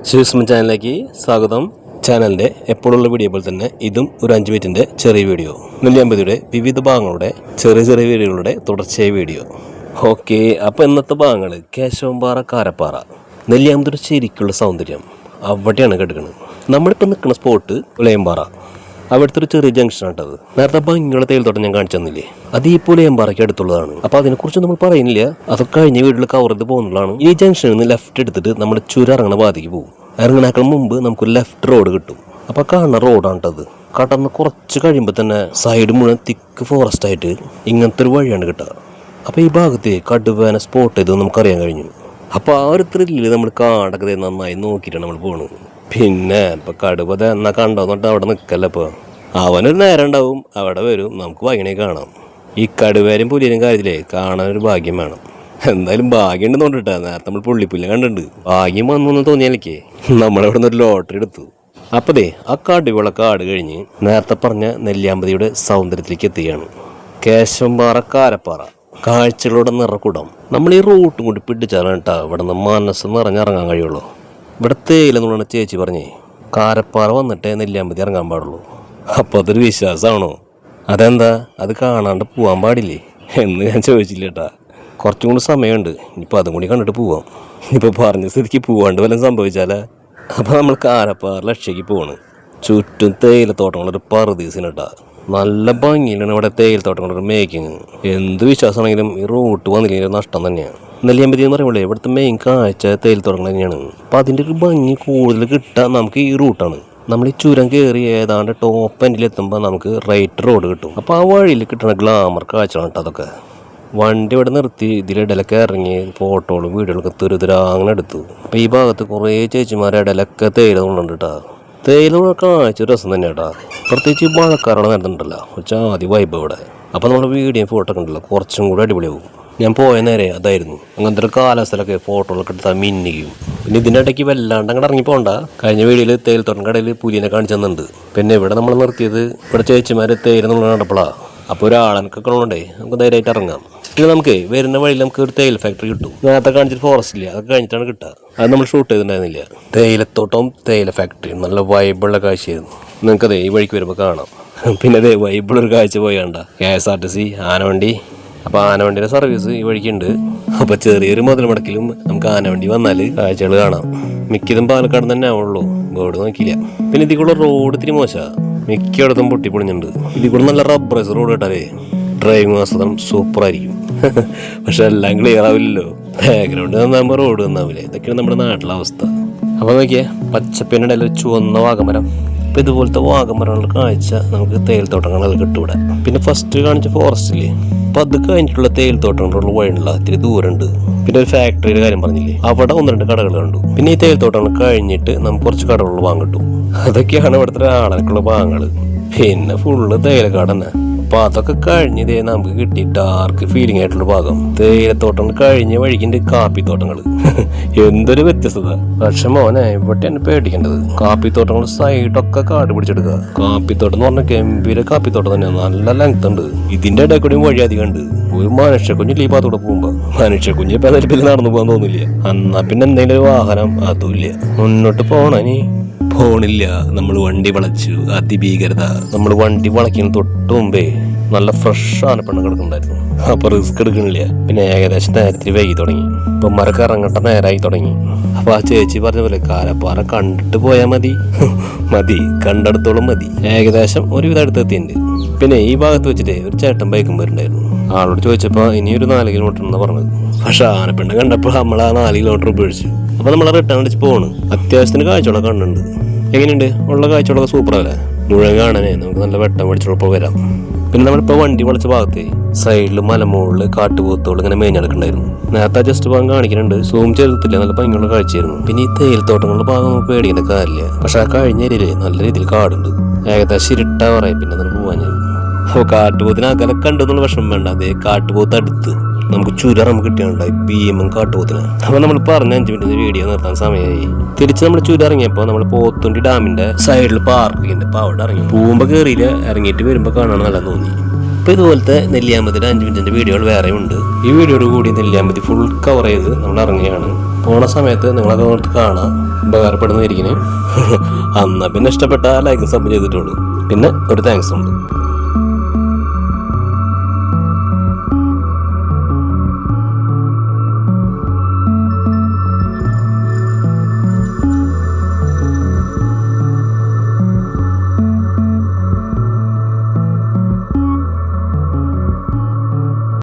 ശിവസ്മ ചാനലിലേക്ക് സ്വാഗതം. ചാനലിൻ്റെ എപ്പോഴുള്ള വീഡിയോ പോലെ തന്നെ ഇതും ഒരു 5 മിനിറ്റിൻ്റെ ചെറിയ വീഡിയോ. നെല്ലിയാമ്പതിയുടെ വിവിധ ഭാഗങ്ങളുടെ ചെറിയ ചെറിയ വീഡിയോകളുടെ തുടർച്ചയായ വീഡിയോ. ഓക്കെ, അപ്പോൾ ഇന്നത്തെ ഭാഗങ്ങൾ കേശവമ്പാറ, കാരപ്പാറ. നെല്ലിയാമ്പതിയുടെ ശരിക്കുള്ള സൗന്ദര്യം അവിടെയാണ് കിടക്കുന്നത്. നമ്മളിപ്പോൾ നിൽക്കുന്ന സ്പോട്ട് പുലയമ്പാറ. അവിടുത്തെ ഒരു ചെറിയ ജംഗ്ഷനാണ് കേട്ടത്. നേരത്തെ ഭംഗിയുള്ള തേയിലത്തോട്ടം ഞാൻ കാണിച്ചു തന്നില്ലേ, അത് ഈ പുലയമ്പാറയ്ക്ക് അടുത്തുള്ളതാണ്. അപ്പോൾ അതിനെക്കുറിച്ച് നമ്മൾ പറയുന്നില്ല, അതൊക്കെ കഴിഞ്ഞ വീട്ടിൽ കവർ ചെയ്ത് പോകുന്നതാണ്. ഈ ജംഗ്ഷനിൽ നിന്ന് ലെഫ്റ്റ് എടുത്തിട്ട് നമ്മുടെ ചുരം ഇറങ്ങുന്ന ഭാഗത്തേക്ക് പോകും. ഇറങ്ങണേക്കാൾ മുമ്പ് നമുക്കൊരു ലെഫ്റ്റ് റോഡ് കിട്ടും. അപ്പോൾ കാണുന്ന റോഡാണ് കേട്ടത്. കടന്ന് കുറച്ച് കഴിയുമ്പോൾ തന്നെ സൈഡ് മുഴുവൻ തിക്ക് ഫോറസ്റ്റ് ആയിട്ട് ഇങ്ങനത്തെ ഒരു വഴിയാണ് കിട്ടുക. അപ്പോൾ ഈ ഭാഗത്ത് കടുവേനെ സ്പോട്ട് ചെയ്ത് നമുക്കറിയാൻ കഴിഞ്ഞു. അപ്പോൾ ആ ഒരു ത്രില്ലിൽ നമ്മൾ കാടൊക്കെ നന്നായി നോക്കിയിട്ടാണ് നമ്മൾ പോകുന്നത്. പിന്നെ ഇപ്പം കടുവ എന്നാ കണ്ടോന്ന് പറഞ്ഞിട്ട് അവിടെ നിൽക്കല്ല. ഇപ്പോൾ അവനൊരു നേരം ഉണ്ടാവും, അവിടെ വരും, നമുക്ക് ഭംഗിനെ കാണാം. ഈ കടുവേരും പുലിയും കാര്യത്തിലേ കാണാനൊരു ഭാഗ്യം വേണം. എന്തായാലും ഭാഗ്യം ഉണ്ടെന്ന് തോന്നിട്ടാ. നേരത്തെ നമ്മൾ പുള്ളിപ്പുല്ല് കണ്ടിട്ടുണ്ട്. ഭാഗ്യം വന്നു എന്ന് തോന്നിയാലേ നമ്മളവിടെ നിന്ന് ഒരു ലോട്ടറി എടുത്തു. അപ്പതേ ആ കടുവയുള്ള കാട് കഴിഞ്ഞ് നേരത്തെ പറഞ്ഞ നെല്ലിയാമ്പതിയുടെ സൗന്ദര്യത്തിലേക്ക് എത്തുകയാണ്. കേശവമ്പാറ, കാരപ്പാറ. കാഴ്ചകളുടെ നിറക്കുടം. നമ്മൾ ഈ റൂട്ടും കൂടി പിടിച്ചാലാണ് കേട്ടോ ഇവിടെ നിന്ന് മനസ്സ് നിറഞ്ഞിറങ്ങാൻ കഴിയുള്ളൂ. ഇവിടെ തേയിലെന്നുള്ള ചേച്ചി പറഞ്ഞേ കാരപ്പാറ വന്നിട്ടേ നെല്ലിയാമ്പതി ഇറങ്ങാൻ പാടുള്ളൂ. അപ്പോൾ അതൊരു വിശ്വാസമാണോ? അതെന്താ, അത് കാണാണ്ട് പോകാൻ പാടില്ലേ എന്ന് ഞാൻ ചോദിച്ചില്ല കേട്ടാ. കുറച്ചും കൂടി സമയമുണ്ട്, ഇനിയിപ്പോൾ അതും കൂടി കണ്ടിട്ട് പോവാം. ഇപ്പോൾ പറഞ്ഞ സ്ഥിതിക്ക് പോവാണ്ട് വല്ലതും സംഭവിച്ചാലേ. അപ്പോൾ നമ്മൾ കാരപ്പാറ ലക്ഷ്യക്ക് പോവാണ്. ചുറ്റും തേയിലത്തോട്ടങ്ങളൊരു പറുദീസിന് കേട്ടാ. നല്ല ഭംഗിയിലാണ് ഇവിടെ തേയിലത്തോട്ടങ്ങളൊരു മേക്കിങ്. എന്ത് വിശ്വാസമാണെങ്കിലും ഈ റൂട്ട് വന്നില്ലെങ്കിൽ നഷ്ടം തന്നെയാണ്. നെല്ലിയാമ്പതി എന്ന് പറയുമ്പോൾ ഇവിടുത്തെ മെയിൻ കാഴ്ച തേയിലത്തോട്ടങ്ങൾ തന്നെയാണ്. അപ്പോൾ അതിൻ്റെ ഒരു ഭംഗി കൂടുതൽ കിട്ടാൻ നമുക്ക് ഈ റൂട്ടാണ്. നമ്മൾ ഈ ചുരം കയറി ഏതാണ്ട് ടോപ്പ് എൻഡിലെത്തുമ്പോൾ നമുക്ക് റൈറ്റ് റോഡ് കിട്ടും. അപ്പോൾ ആ വഴിയിൽ കിട്ടുന്ന ഗ്ലാമർ കാഴ്ചകളാണ് കേട്ടോ അതൊക്കെ. വണ്ടി ഇവിടെ നിർത്തി ഇതിലിടയിലൊക്കെ ഇറങ്ങി ഫോട്ടോകളും വീഡിയോകളൊക്കെ തുരുതുരാ അങ്ങനെ എടുത്തു. അപ്പോൾ ഈ ഭാഗത്ത് കുറേ ചേച്ചിമാരെ ഇടയിലൊക്കെ തേയില കൊണ്ടുണ്ട് കേട്ടോ. തേയില കാഴ്ച രസം തന്നെ കേട്ടോ. പ്രത്യേകിച്ച് മഴക്കാരോടെ നടന്നിട്ടുണ്ടല്ലോ, ആദ്യ വൈബ് ഇവിടെ. അപ്പോൾ നമ്മുടെ വീഡിയോ ഫോട്ടോ ഒക്കെ ഉണ്ടല്ലോ കുറച്ചും കൂടി അടിപൊളിയാവും. ഞാൻ പോയ നേരെ അതായിരുന്നു. അങ്ങനത്തെ ഒരു കാലാവസ്ഥയിലൊക്കെ ഫോട്ടോകളൊക്കെ എടുത്താൽ മിന്നിക്കും. പിന്നെ ഇതിൻ്റെ ഇടയ്ക്ക് വല്ലാണ്ട് അങ്ങോട്ട് ഇറങ്ങി പോകണ്ട. കഴിഞ്ഞ വീഡിയോയിൽ തേയിലത്തോട്ടം കടയിൽ പുലിനെ കാണിച്ചു തന്നിട്ടുണ്ട്. പിന്നെ ഇവിടെ നമ്മൾ നിർത്തിയത് ഇവിടെ ചേച്ചിമാർ തേയില നമ്മൾ കണ്ടപ്പോഴാണ്. അപ്പോൾ ഒരാളനൊക്കെ ഉള്ളതുകൊണ്ടേ നമുക്ക് ധൈര്യമായിട്ട് ഇറങ്ങാം. പിന്നെ നമുക്ക് വരുന്ന വഴിയിൽ നമുക്ക് ഒരു തേയില ഫാക്ടറി കിട്ടും. നേരത്തെ കാണിച്ചിട്ട് ഫോറസ്റ്റ് ഇല്ല, അതൊക്കെ കഴിഞ്ഞിട്ടാണ് കിട്ടുക. അത് നമ്മൾ ഷൂട്ട് ചെയ്തിട്ടുണ്ടായിരുന്നില്ല. തേയിലത്തോട്ടവും തേയില ഫാക്ടറിയും നല്ല വൈബുള്ള കാഴ്ചയായിരുന്നു. നിങ്ങൾക്കതേ ഈ വഴിക്ക് വരുമ്പോൾ കാണാം. പിന്നെ അതേ വൈബുള്ളൊരു കാഴ്ച പോയി കണ്ട KSRTC ആനവണ്ടി. അപ്പോൾ ആനവണ്ടിയുടെ സർവീസ് ഈ വഴിക്കുണ്ട്. അപ്പോൾ ചെറിയൊരു മുതൽ മുടക്കിലും നമുക്ക് ആനവണ്ടി വന്നാൽ കാഴ്ചകൾ കാണാം. മിക്കതും പാലക്കാട് തന്നെ ആവുള്ളൂ, ബോർഡ് നോക്കിയില്ല. പിന്നെ ഇതിൽ കൂടെ റോഡ് ഇത്തിരി മോശമാണ്, മിക്കയിടത്തും പൊട്ടിപ്പൊളിഞ്ഞിട്ടുണ്ട്. ഇതിൽ കൂടെ നല്ല റബ്ബറൈസ് റോഡ് കേട്ടാലേ ഡ്രൈവിംഗ് ആസ്വാദനം സൂപ്പറായിരിക്കും. പക്ഷെ എല്ലാം ക്ലിയർ ആവില്ലല്ലോ, ബാക്ക്ഗ്രൗണ്ട് നന്നാകുമ്പോൾ റോഡ് നന്നാവില്ലേ. ഇതൊക്കെയാണ് നമ്മുടെ നാട്ടിലെ അവസ്ഥ. അപ്പോൾ നോക്കിയേ പച്ചപ്പിൻ്റെ ഇടയിൽ ചുവന്ന വാഗമരം. അപ്പോൾ ഇതുപോലത്തെ വാഗമരങ്ങളുടെ കാഴ്ച നമുക്ക് തേയിലത്തോട്ടങ്ങളിൽ കിട്ടും ഇവിടെ. പിന്നെ ഫസ്റ്റ് കാണിച്ച ഫോറസ്റ്റില്ലേ, അപ്പോൾ അത് കഴിഞ്ഞിട്ടുള്ള തേയിലത്തോട്ടങ്ങളുള്ള വഴിയുള്ള ഇത്തിരി ദൂരമുണ്ട്. പിന്നെ ഒരു ഫാക്ടറിയുടെ കാര്യം പറഞ്ഞില്ലേ, അവിടെ 1-2 കടകൾ കണ്ടു. പിന്നെ ഈ തേയിലത്തോട്ടങ്ങൾ കഴിഞ്ഞിട്ട് നമുക്ക് കുറച്ച് കടകളുള്ള ഭാഗം കിട്ടും. അതൊക്കെയാണ് ഇവിടുത്തെ ആളൊക്കെയുള്ള ഭാഗങ്ങൾ. പിന്നെ ഫുള്ള് തേയിലക്കാട് തന്നെ. അപ്പോൾ അതൊക്കെ കഴിഞ്ഞതേ നമുക്ക് കിട്ടി ഡാർക്ക് ഫീലിംഗ് ആയിട്ടുള്ള ഭാഗം. തേയിലത്തോട്ടങ്ങൾ കഴിഞ്ഞ വഴിക്കിൻ്റെ കാപ്പിത്തോട്ടങ്ങൾ. എന്തൊരു വ്യത്യസ്തത. പക്ഷെ മോനെ ഇവിടെയാണ് പേടിക്കേണ്ടത്. കാപ്പിത്തോട്ടങ്ങൾ സൈഡൊക്കെ കാട് പിടിച്ചെടുക്കുക. കാപ്പിത്തോട്ടം എന്ന് പറഞ്ഞാൽ ഗംഭീര കാപ്പിത്തോട്ടം തന്നെയാണ്, നല്ല ലെങ്ത് ഉണ്ട്. ഇതിന്റെ ഇടയിൽ കൂടി വഴി അധികം ഉണ്ട്. ഒരു മനുഷ്യക്കുഞ്ഞില്ല ഈ ഭാഗത്തൂടെ പോകുമ്പോ. മനുഷ്യക്കുഞ്ഞ് ഇപ്പൊ അതിൽ നടന്നു പോകാൻ തോന്നില്ല. എന്നാ പിന്നെ എന്തെങ്കിലും ഒരു വാഹനം അതുമില്ല. മുന്നോട്ട് പോണനി പോണില്ല. നമ്മൾ വണ്ടി വളച്ചു, അതിഭീകരത. നമ്മൾ വണ്ടി വളയ്ക്കുന്ന തൊട്ട് മുമ്പേ നല്ല ഫ്രഷ് ആനപ്പെണ്ണം കിടക്കുന്നുണ്ടായിരുന്നു. അപ്പൊ റിസ്ക് എടുക്കണില്ല. പിന്നെ ഏകദേശം നേരത്തിൽ വൈകി തുടങ്ങി. ഇപ്പൊ മരക്ക് ഇറങ്ങട്ട നേരമായി തുടങ്ങി. അപ്പൊ ആ ചേച്ചി പറഞ്ഞ പോലെ കാരപ്പാറ കണ്ടിട്ട് പോയാൽ മതി. മതി, കണ്ടെടുത്തോളം മതി. ഏകദേശം ഒരുവിധം അടുത്തെത്തിയിട്ടുണ്ട്. പിന്നെ ഈ ഭാഗത്ത് വെച്ചിട്ട് ഒരു ചേട്ടൻ ബൈക്കും വരുന്നുണ്ടായിരുന്നു. ആളോട് ചോദിച്ചപ്പോ ഇനി ഒരു 4 കിലോമീറ്റർ എന്നാ പറഞ്ഞത്. പക്ഷെ ആനപ്പെണ്ണ് കണ്ടപ്പോൾ നമ്മൾ ആ 4 കിലോമീറ്റർ ഉപേക്ഷിച്ചു. അപ്പൊ നമ്മൾ റിട്ടേൺ അടിച്ച് പോണ്. അത്യാവശ്യത്തിന് കാഴ്ചകളൊക്കെ കണ്ടുണ്ട്. എങ്ങനെയുണ്ട്? ഉള്ള കാഴ്ചകളൊക്കെ സൂപ്പറല്ലേ? മുഴുവൻ കാണാനേ നമുക്ക് നല്ല വെട്ടം പഠിച്ചപ്പോൾ വരാം. പിന്നെ നമ്മളിപ്പോൾ വണ്ടി വളച്ച ഭാഗത്ത് സൈഡിൽ മലമുകളിൽ കാട്ടുപോത്തോൾ ഇങ്ങനെ മേഞ്ഞെടുക്കണ്ടായിരുന്നു. നേരത്തെ ജസ്റ്റ് ഭാഗം കാണിക്കുന്നുണ്ട്, സൂം ചെയ്തിട്ടില്ല. നല്ല ഭംഗിയുള്ള കാഴ്ചയായിരുന്നു. പിന്നെ ഈ തേയിലത്തോട്ടങ്ങളുടെ ഭാഗം നമുക്ക് പേടിക്കേണ്ട കാര്യമില്ല. പക്ഷെ ആ കഴിഞ്ഞ ഏരിയയില് നല്ല രീതിയിൽ കാടുണ്ട്. ഏകദേശം ഇരുട്ടാ പറയാം. പിന്നെ നമ്മൾ പോവാൻ അപ്പോൾ കാട്ടുപോത്തിന് അകലെ കണ്ടെന്നുള്ള വിഷമം വേണ്ട. അതേ കാട്ടുപോത്ത് അടുത്ത് നമുക്ക് ചുരം നമുക്ക് കിട്ടിയാണ്ടായി ഭീമൻ കാട്ടുപോത്തിന്. അപ്പോൾ നമ്മൾ പറഞ്ഞ 5 മിനിറ്റ് വീഡിയോ നിർത്താൻ സമയമായി. തിരിച്ച് നമ്മൾ ചുരം ഇറങ്ങിയപ്പോൾ നമ്മൾ പോത്തുണ്ടി ഡാമിന്റെ സൈഡിൽ പാർക്കിംഗ് ഉണ്ട്. അപ്പോൾ അവിടെ ഇറങ്ങി പോകുമ്പോൾ കയറിയില്ല, ഇറങ്ങിയിട്ട് വരുമ്പോൾ കാണാൻ നല്ല തോന്നി. അപ്പോൾ ഇതുപോലത്തെ നെല്ലിയാമ്പതിയുടെ 5 മിനിറ്റിന്റെ വീഡിയോകൾ വേറെയും ഉണ്ട്. ഈ വീഡിയോയോട് കൂടി നെല്ലിയാമ്പതി ഫുൾ കവർ ചെയ്ത് നമ്മൾ ഇറങ്ങിയാണ്. പോണ സമയത്ത് നിങ്ങളത് കാണാം. ഉപകാരപ്പെടുന്നതായിരിക്കും. എന്നാൽ പിന്നെ ഇഷ്ടപ്പെട്ട ലൈക്കും സബ് ചെയ്തിട്ടുള്ളൂ. പിന്നെ ഒരു താങ്ക്സ് ഉണ്ട്.